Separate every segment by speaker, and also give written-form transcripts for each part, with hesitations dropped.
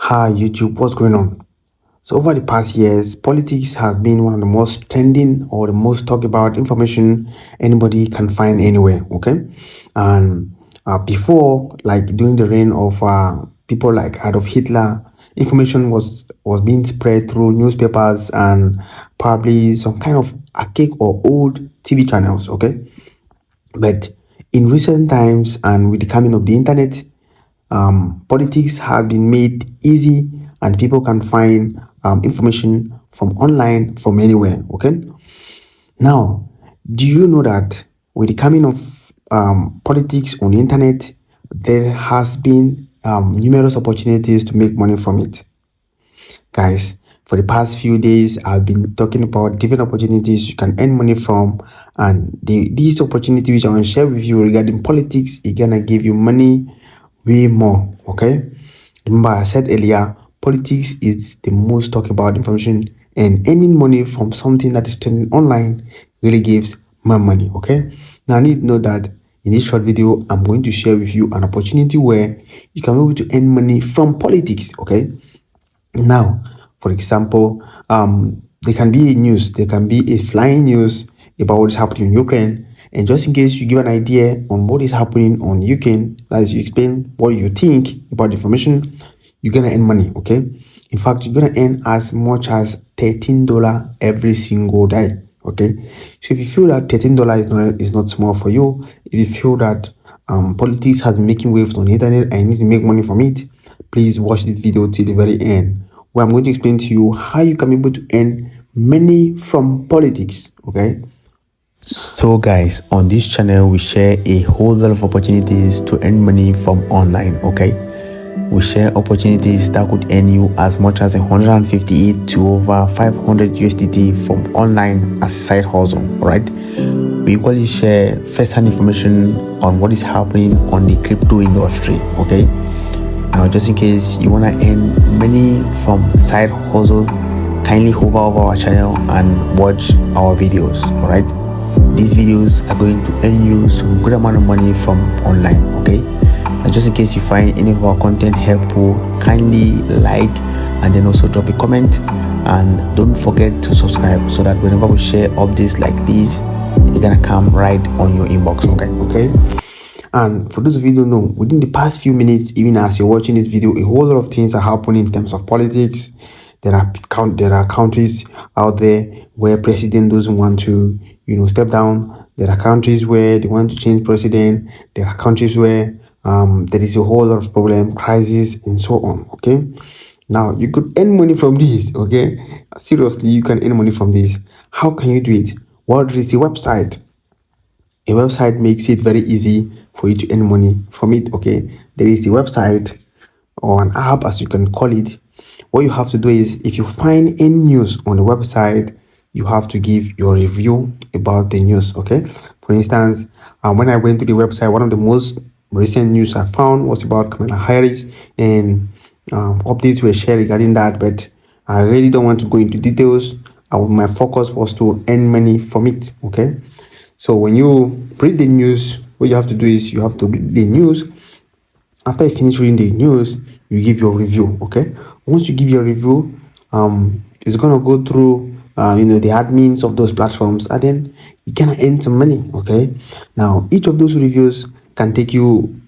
Speaker 1: Hi YouTube, what's going on? So over the past years, politics has been one of the most trending or the most talked about information anybody can find anywhere. Okay, and before, like during the reign of people like Adolf Hitler, information was being spread through newspapers and probably some kind of archaic or old TV channels. Okay, but in recent times and with the coming of the internet, politics has been made easy and people can find information from online from anywhere. Okay, now do you know that with the coming of politics on the internet, there has been numerous opportunities to make money from it? Guys, for the past few days I've been talking about different opportunities you can earn money from, and these opportunities which I want to share with you regarding politics is gonna give you money way more. Okay, remember I said earlier, politics is the most talked about information, and earning money from something that is trending online really gives more money. Okay, now I need to know that in this short video I'm going to share with you an opportunity where you can be able to earn money from politics. Okay, now, for example, there can be a news, there can be a flying news about what is happening in Ukraine. And just in case you give an idea on what is happening on Ukraine, as you explain what you think about the information, you're gonna earn money, okay? In fact, you're gonna earn as much as $13 every single day. Okay, so if you feel that $13 is not small for you, if you feel that politics has been making waves on the internet and you need to make money from it, please watch this video till the very end, where I'm going to explain to you how you can be able to earn money from politics. Okay, so guys, on this channel we share a whole lot of opportunities to earn money from online. Okay, we share opportunities that could earn you as much as 158 to over 500 USDT from online as a side hustle. All right, we equally share first-hand information on what is happening on the crypto industry. Okay, now just in case you want to earn money from side hustle, kindly hover over our channel and watch our videos. All right, these videos are going to earn you some good amount of money from online. Okay, and just in case you find any of our content helpful, kindly like and then also drop a comment, and don't forget to subscribe so that whenever we share updates like these, they're gonna come right on your inbox. Okay, and for those of you who don't know, within the past few minutes, even as you're watching this video, a whole lot of things are happening in terms of politics. There are countries out there where president doesn't want to, step down. There are countries where they want to change president. There are countries where there is a whole lot of problem, crisis, and so on. Okay, now you could earn money from this. Okay, seriously, you can earn money from this. How can you do it? Well, there is a website. A website makes it very easy for you to earn money from it. Okay, there is a website or an app, as you can call it. What you have to do is, if you find any news on the website, you have to give your review about the news. Okay, for instance, when I went to the website, one of the most recent news I found was about Kamala Harris, and updates were shared regarding that, but I really don't want to go into details. My focus was to earn money from it. Okay, so when you read the news, what you have to do is you have to read the news. After you finish reading the news, you give your review. Okay, once you give your review, it's gonna go through the admins of those platforms, and then you can earn some money. Okay, now each of those reviews can take you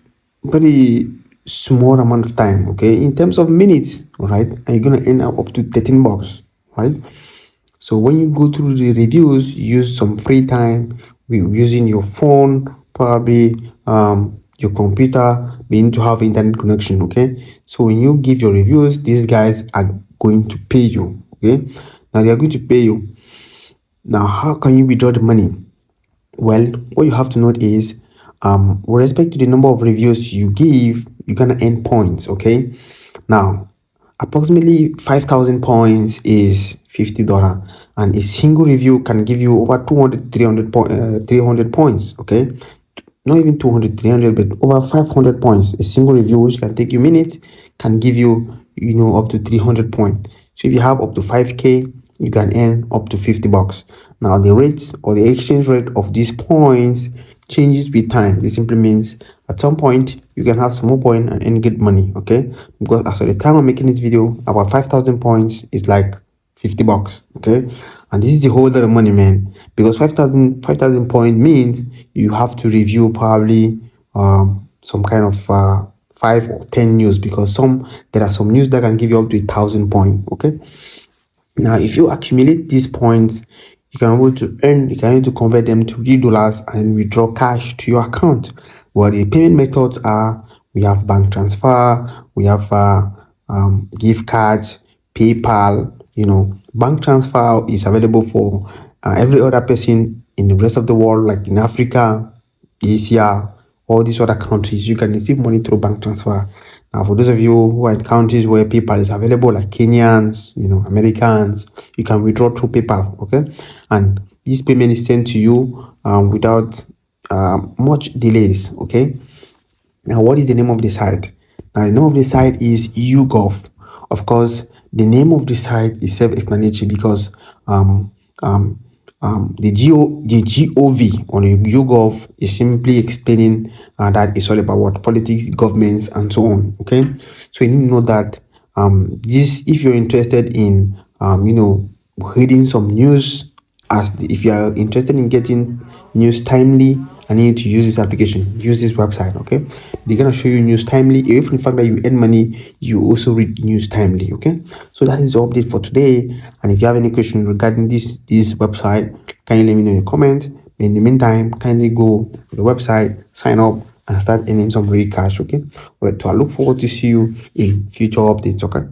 Speaker 1: very small amount of time. Okay, in terms of minutes, all right, and you're gonna earn up to $13, right? So when you go through the reviews, use some free time using your phone, probably your computer, being to have internet connection. Okay, so when you give your reviews, these guys are going to pay you. Okay, now they are going to pay you. Now, how can you withdraw the money? Well, what you have to note is, with respect to the number of reviews you give, you're gonna earn points. Okay, now approximately 5,000 points is $50, and a single review can give you over 200 300 points. Okay, not even 200 300, but over 500 points. A single review, which can take you minutes, can give you up to 300 points. So if you have up to 5k you can earn up to $50. Now the rates or the exchange rate of these points changes with time. This simply means at some point you can have small point and earn good money, okay? Because as of the time I'm making this video, about 5,000 points is like $50, okay? And this is the whole lot of money, man, because 5,000 point means you have to review probably some kind of 5 or 10 news, because there are some news that can give you up to 1,000 points, okay? Now, if you accumulate these points, you can able to earn, you can able to convert them to $3 and withdraw cash to your account. Well, the payment methods are, we have bank transfer, we have gift cards, PayPal. Bank transfer is available for every other person in the rest of the world, like in Africa, Asia, all these other countries. You can receive money through bank transfer. Now, for those of you who are in countries where PayPal is available, like Kenyans, Americans, you can withdraw through PayPal, okay? And this payment is sent to you without much delays, okay? Now, what is the name of the site? Now, the name of the site is yougov. Of course, the name of the site is self-explanatory, because the gov on yougov is simply explaining that it's all about what politics, governments, and so on. Okay, so you need to know that if you're interested in reading some news, if you are interested in getting news timely, I need to use this application, use this website. Okay, they're gonna show you news timely. If in fact that you earn money, you also read news timely. Okay, so that is the update for today. And if you have any question regarding this website, can you let me know in the comment? In the meantime, kindly go to the website, sign up, and start earning some real cash. Okay, all right, so I look forward to see you in future updates. Okay.